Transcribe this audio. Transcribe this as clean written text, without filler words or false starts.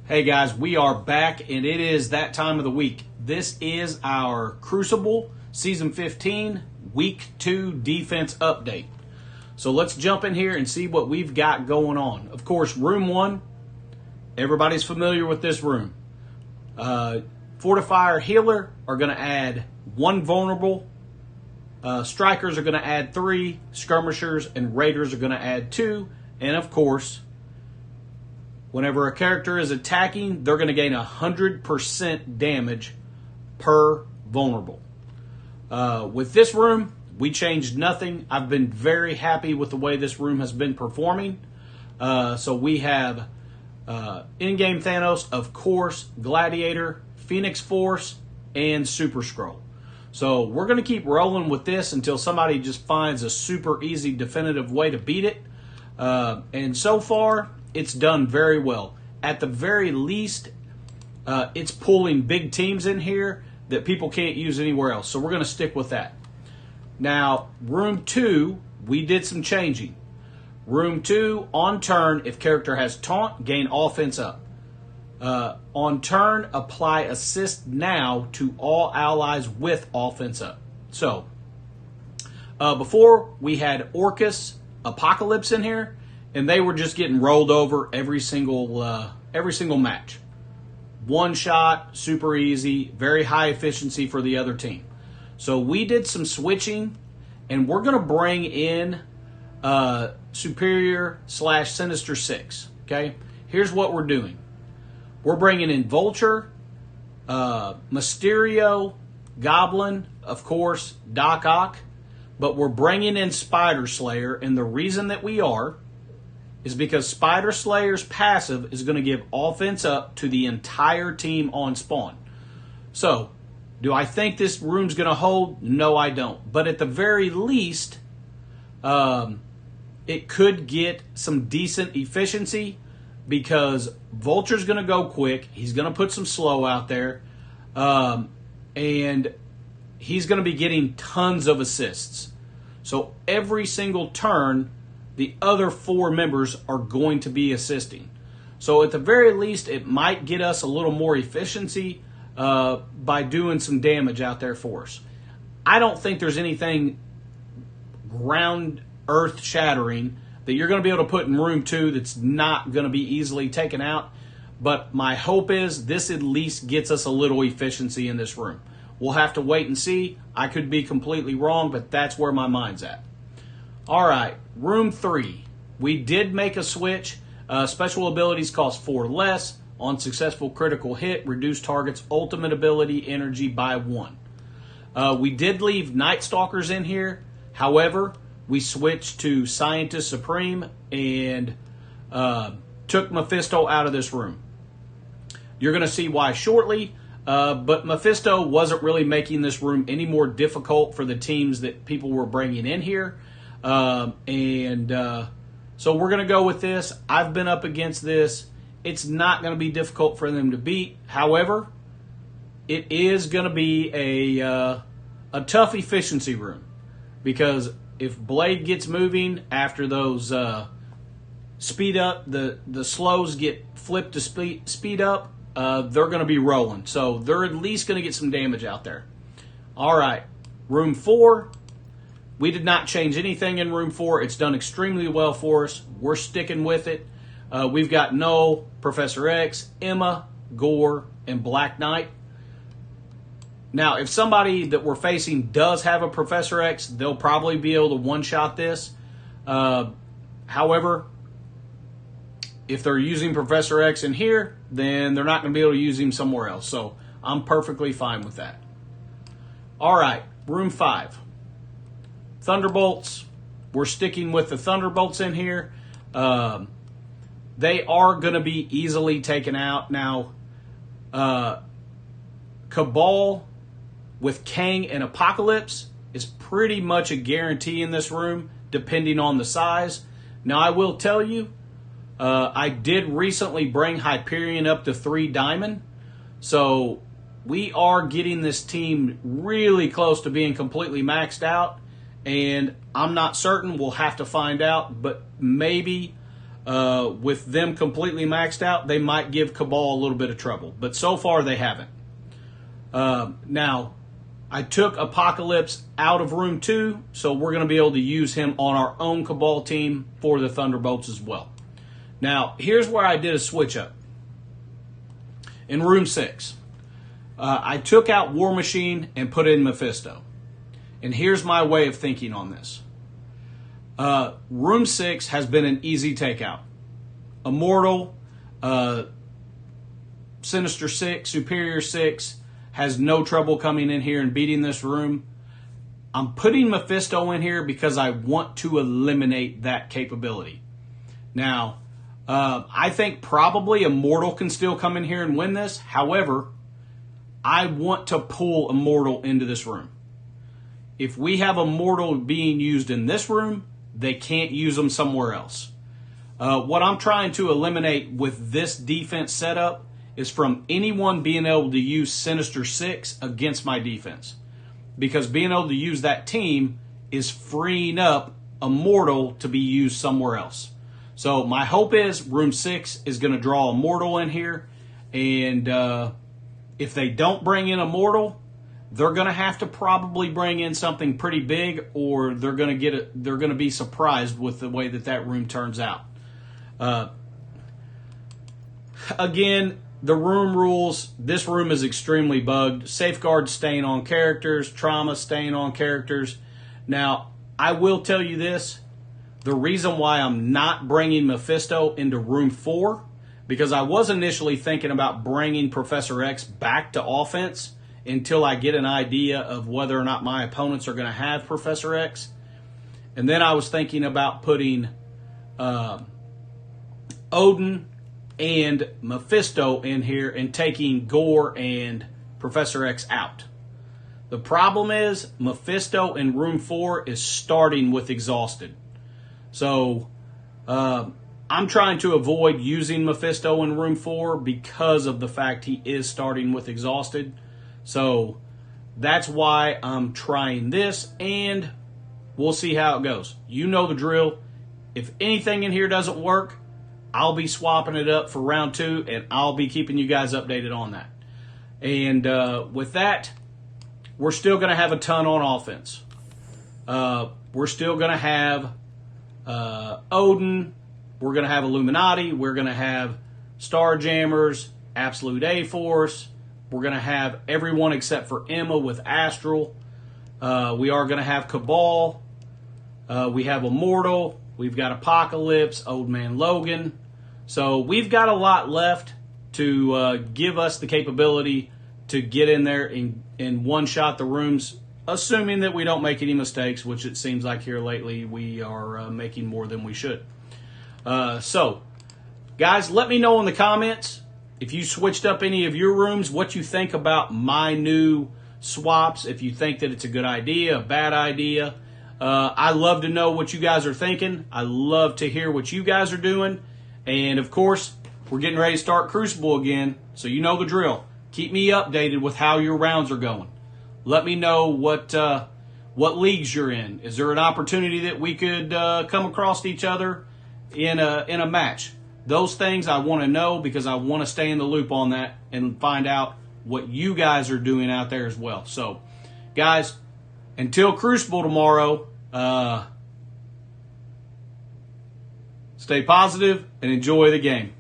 Hey guys, we are back and it is that time of the week. This is our Crucible Season 15 Week 2 Defense Update. So let's jump in here and see what we've got going on. Of course, Room 1, everybody's familiar with this room. Fortifier Healer are going to add 1 vulnerable. Strikers are going to add 3. Skirmishers and Raiders are going to add 2. And of course, whenever a character is attacking, they're going to gain 100% damage per vulnerable. With this room, we changed nothing. I've been very happy with the way this room has been performing. So we have in-game Thanos, of course, Gladiator, Phoenix Force, and Super Skrull. So we're going to keep rolling with this until somebody just finds a super easy, definitive way to beat it. And so far, it's done very well. At the very least, it's pulling big teams in here that people can't use anywhere else. So we're going to stick with that. Now, Room 2, we did some changing. Room 2, on turn, if character has taunt, gain offense up. On turn, apply assist now to all allies with offense up. So, before we had Orcus, Apocalypse in here, and they were just getting rolled over every single match. One shot, super easy, very high efficiency for the other team. So we did some switching, and we're going to bring in Superior / Sinister 6. Okay, here's what we're doing. We're bringing in Vulture, Mysterio, Goblin, of course, Doc Ock, but we're bringing in Spider Slayer, and the reason that we are is because Spider Slayer's passive is going to give offense up to the entire team on spawn. So, do I think this room's going to hold? No, I don't. But at the very least, it could get some decent efficiency because Vulture's going to go quick. He's going to put some slow out there. And he's going to be getting tons of assists. So every single turn, the other 4 members are going to be assisting. So at the very least, it might get us a little more efficiency by doing some damage out there for us. I don't think there's anything ground earth shattering that you're going to be able to put in Room 2 that's not going to be easily taken out. But my hope is this at least gets us a little efficiency in this room. We'll have to wait and see. I could be completely wrong, but that's where my mind's at. All right, Room 3. We did make a switch. Special abilities cost 4 less. On successful critical hit, reduce target's ultimate ability energy by 1. We did leave Night Stalkers in here. However, we switched to Scientist Supreme and took Mephisto out of this room. You're going to see why shortly. But Mephisto wasn't really making this room any more difficult for the teams that people were bringing in here. So we're going to go with this. I've been up against this. It's not going to be difficult for them to beat. However, it is going to be a tough efficiency room. Because if Blade gets moving after those speed up, the slows get flipped to speed up, they're going to be rolling. So they're at least going to get some damage out there. All right, Room 4. We did not change anything in Room 4. It's done extremely well for us. We're sticking with it. We've got Null, Professor X, Emma, Gore, and Black Knight. Now, if somebody that we're facing does have a Professor X, they'll probably be able to one-shot this. However, if they're using Professor X in here, then they're not going to be able to use him somewhere else. So I'm perfectly fine with that. All right, Room 5. Thunderbolts. We're sticking with the Thunderbolts in here. They are going to be easily taken out. Now, Cabal with Kang and Apocalypse is pretty much a guarantee in this room, depending on the size. Now, I will tell you, I did recently bring Hyperion up to 3 diamond. So we are getting this team really close to being completely maxed out. And I'm not certain. We'll have to find out. But maybe with them completely maxed out, they might give Cabal a little bit of trouble. But so far, they haven't. Now, I took Apocalypse out of Room 2, so we're going to be able to use him on our own Cabal team for the Thunderbolts as well. Now, here's where I did a switch up. In Room 6, I took out War Machine and put in Mephisto. And here's my way of thinking on this. Room 6 has been an easy takeout. Immortal, Sinister 6, Superior 6 has no trouble coming in here and beating this room. I'm putting Mephisto in here because I want to eliminate that capability. Now, I think probably Immortal can still come in here and win this. However, I want to pull Immortal into this room. If we have Immortal being used in this room, they can't use them somewhere else. What I'm trying to eliminate with this defense setup is from anyone being able to use Sinister 6 against my defense. Because being able to use that team is freeing up Immortal to be used somewhere else. So my hope is Room 6 is going to draw Immortal in here. And if they don't bring in Immortal, they're going to have to probably bring in something pretty big, or they're going to be surprised with the way that room turns out. Again, the room rules. This room is extremely bugged. Safeguard staying on characters, trauma staying on characters. Now, I will tell you this. The reason why I'm not bringing Mephisto into Room 4, because I was initially thinking about bringing Professor X back to offense until I get an idea of whether or not my opponents are going to have Professor X. And then I was thinking about putting Odin and Mephisto in here and taking Gore and Professor X out. The problem is Mephisto in Room 4 is starting with Exhausted. So I'm trying to avoid using Mephisto in Room 4 because of the fact he is starting with Exhausted. So that's why I'm trying this, and we'll see how it goes. You know the drill. If anything in here doesn't work, I'll be swapping it up for round 2, and I'll be keeping you guys updated on that. And with that, we're still going to have a ton on offense. We're still going to have Odin. We're going to have Illuminati. We're going to have Starjammers, Absolute A-Force. We're going to have everyone except for Emma with Astral. We are going to have Cabal. We have Immortal. We've got Apocalypse, Old Man Logan. So we've got a lot left to give us the capability to get in there and one-shot the rooms, assuming that we don't make any mistakes, which it seems like here lately we are making more than we should. So, guys, let me know in the comments if you switched up any of your rooms, what you think about my new swaps, if you think that it's a good idea, a bad idea. I love to know what you guys are thinking. I love to hear what you guys are doing. And, of course, we're getting ready to start Crucible again, so you know the drill. Keep me updated with how your rounds are going. Let me know what leagues you're in. Is there an opportunity that we could come across each other in a match? Those things I want to know because I want to stay in the loop on that and find out what you guys are doing out there as well. So, guys, until Crucible tomorrow, stay positive and enjoy the game.